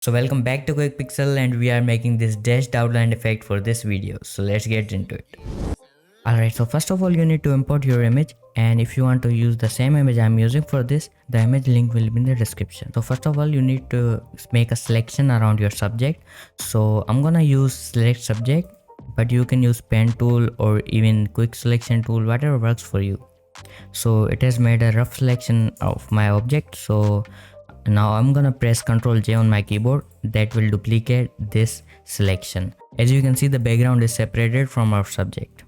So welcome back to QuickPixel, and we are making this dashed outline effect for this video. So let's get into it. Alright, so first of all you need to import your image, and if you want to use the same image I'm using for this, the image link will be in the description. So first of all you need to make a selection around your subject. So I'm gonna use select subject, but you can use pen tool or even quick selection tool, whatever works for you. So it has made a rough selection of my object. So now I'm gonna press Ctrl J on my keyboard. That will duplicate this selection. As you can see, the background is separated from our subject.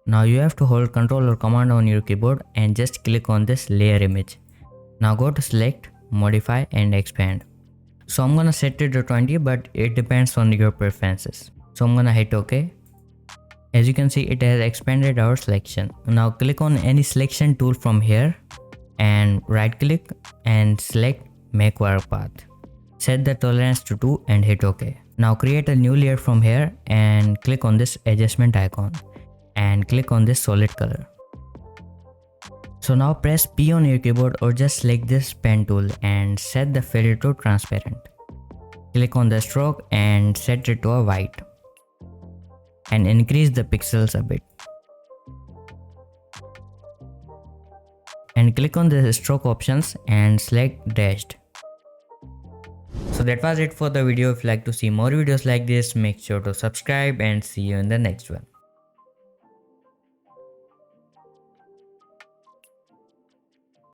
Now you have to hold Ctrl or Command on your keyboard and just click on this layer image. Now go to select, modify and expand. So I'm gonna set it to 20, but it depends on your preferences. So I'm gonna hit OK. As you can see, it has expanded our selection. Now click on any selection tool from here and right click and select make work path. Set the tolerance to 2 and hit OK. Now create a new layer from here and click on this adjustment icon and click on this solid color. So now press P on your keyboard or just select this pen tool and set the filter to transparent. Click on the stroke and set it to a white and increase the pixels a bit. And click on the stroke options and select dashed. So that was it for the video. If you like to see more videos like this, make sure to subscribe and see you in the next one.